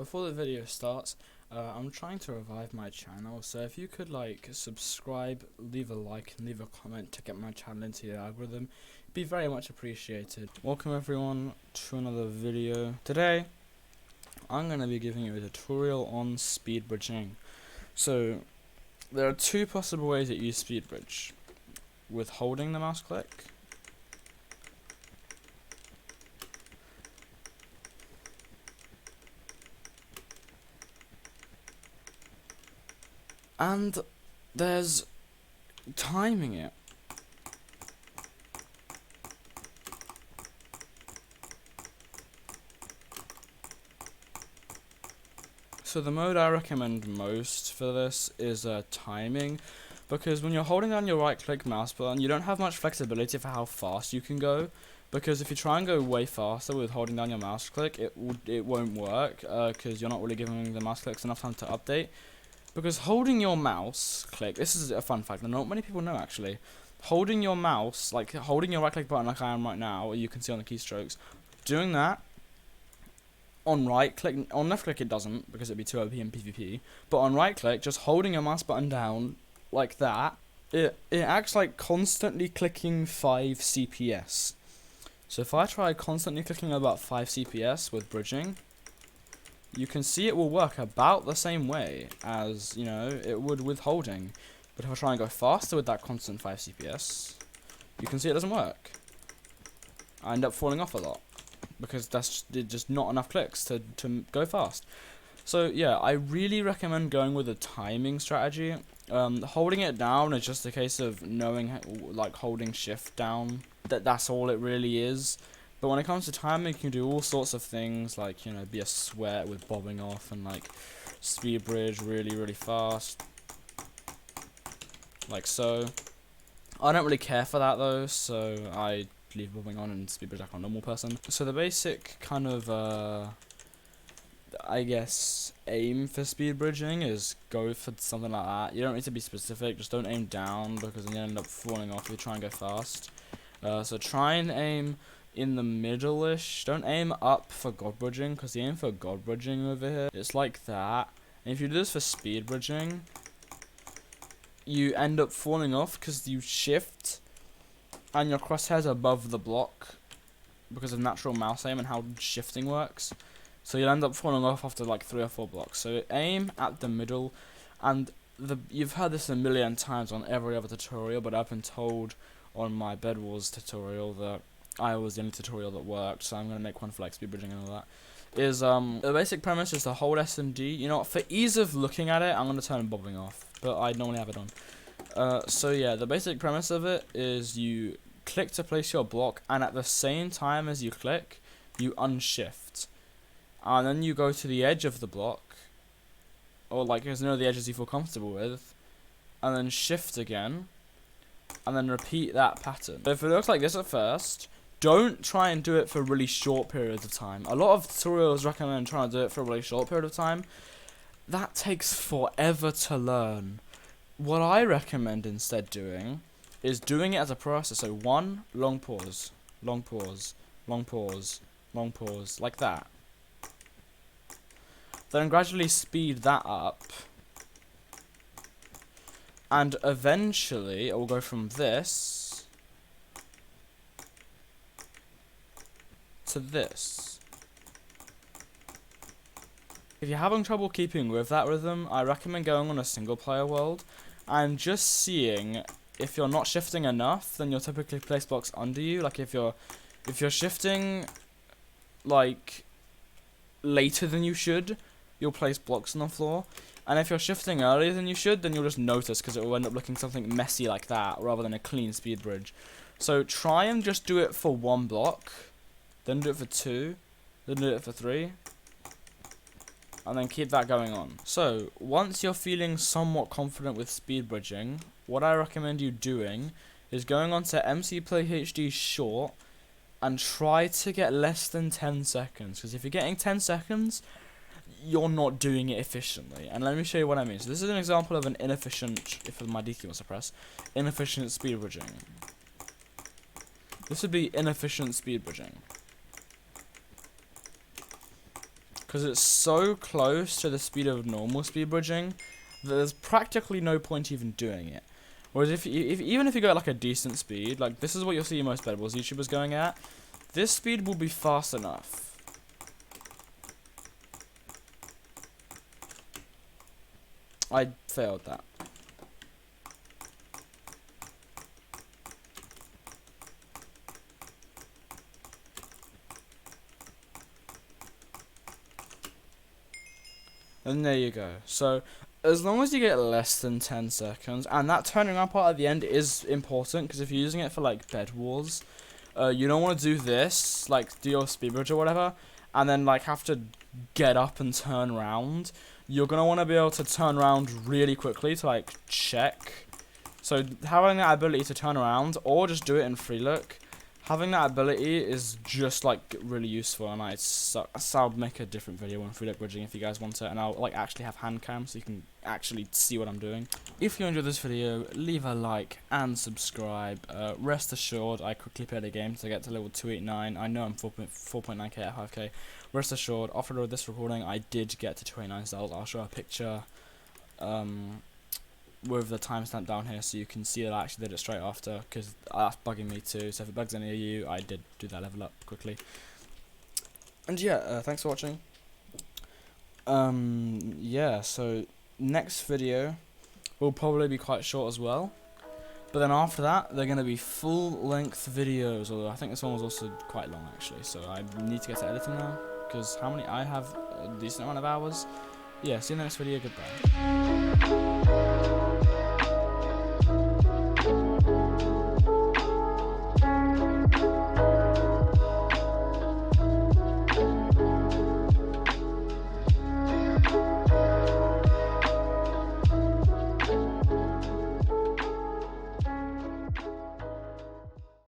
Before the video starts, I'm trying to revive my channel, so if you could subscribe, leave a like and leave a comment to get my channel into the algorithm, it'd be very much appreciated. Welcome everyone to another video. Today I'm going to be giving you a tutorial on speed bridging. So there are two possible ways that you use speed bridge: with holding the mouse click, and there's timing it. So the mode I recommend most for this is timing, because when you're holding down your right click mouse button, you don't have much flexibility for how fast you can go, because if you try and go way faster with holding down your mouse click, it won't work, because you're not really giving the mouse clicks enough time to update. Because holding your mouse click, this is a fun fact that not many people know actually, holding your mouse, like holding your right click button like I am right now, you can see on the keystrokes, doing that on right click, on left click it doesn't, because it'd be too OP in PvP, but on right click, just holding your mouse button down like that, it acts like constantly clicking 5 CPS. So if I try constantly clicking about 5 CPS with bridging, you can see it will work about the same way as, you know, it would with holding. But if I try and go faster with that constant 5 CPS, you can see it doesn't work. I end up falling off a lot, because that's just not enough clicks to go fast. So yeah, I really recommend going with a timing strategy. Holding it down is just a case of knowing, like, holding shift down. That's all it really is. But when it comes to timing, you can do all sorts of things, like, you know, be a sweat with bobbing off, and like speed bridge really fast, like so. I don't really care for that though, so I leave bobbing on and speed bridge like a normal person. So the basic kind of I guess aim for speed bridging is go for something like that. You don't need to be specific, just don't aim down, because then you end up falling off if you try and go fast. So try and aim in the middle-ish. Don't aim up for god bridging, because the aim for god bridging over here, it's like that. And if you do this for speed bridging, you end up falling off because you shift and your crosshairs above the block because of natural mouse aim and how shifting works. So you'll end up falling off after like 3 or 4 blocks. So aim at the middle, and you've heard this a million times on every other tutorial, but I've been told on my Bed Wars tutorial that I was the only tutorial that worked, so I'm going to make one for like speed bridging and all that. The basic premise is to hold S and D. You know what, for ease of looking at it, I'm going to turn bobbing off, but I normally have it on. So yeah, the basic premise of it is you click to place your block, and at the same time as you click, you unshift. And then you go to the edge of the block, or like, there's no the edges you feel comfortable with, and then shift again, and then repeat that pattern. But if it looks like this at first, don't try and do it for really short periods of time. A lot of tutorials recommend trying to do it for a really short period of time. That takes forever to learn. What I recommend instead doing is doing it as a process. So one long pause, long pause, long pause, long pause, like that. Then gradually speed that up. And eventually it will go from this to this. If you're having trouble keeping with that rhythm, I recommend going on a single player world and just seeing if you're not shifting enough, then you'll typically place blocks under you. Like if you're shifting like later than you should, you'll place blocks on the floor. And if you're shifting earlier than you should, then you'll just notice, because it will end up looking something messy like that rather than a clean speed bridge. So try and just do it for 1 block, then do it for 2, then do it for 3, and then keep that going on. So once you're feeling somewhat confident with speed bridging, what I recommend you doing is going on to MC Play HD short and try to get less than 10 seconds, because if you're getting 10 seconds, you're not doing it efficiently. And let me show you what I mean. So this is an example of an inefficient, if my DQ was suppressed, inefficient speed bridging. This would be inefficient speed bridging. because it's so close to the speed of normal speed bridging that there's practically no point even doing it. Whereas even if you go at like a decent speed, like this is what you'll see most Bedwars YouTubers going at, this speed will be fast enough. I failed that. And there you go. So, as long as you get less than 10 seconds, and that turning around part at the end is important, because if you're using it for, like, Bed Wars, you don't want to do this, like, do your speed bridge or whatever, and then, like, have to get up and turn around. You're going to want to be able to turn around really quickly to, like, check. So, having that ability to turn around, or just do it in free look, having that ability is just like really useful, and I'll make a different video on free look bridging if you guys want it, and I'll like actually have hand cam so you can actually see what I'm doing. If you enjoyed this video, leave a like and subscribe. Rest assured, I quickly played a game to get to level 289. I know I'm 4.9k at 5k. Rest assured, after this recording, I did get to 289 cells. I'll show a picture with the timestamp down here so you can see that I actually did it straight after, because that's bugging me too. So if it bugs any of you, I did do that level up quickly. And yeah, thanks for watching. Yeah, so next video will probably be quite short as well, but then after that they're going to be full-length videos, although I think this one was also quite long actually, so I need to get to editing now, because I have a decent amount of hours. Yeah, see you in the next video, goodbye.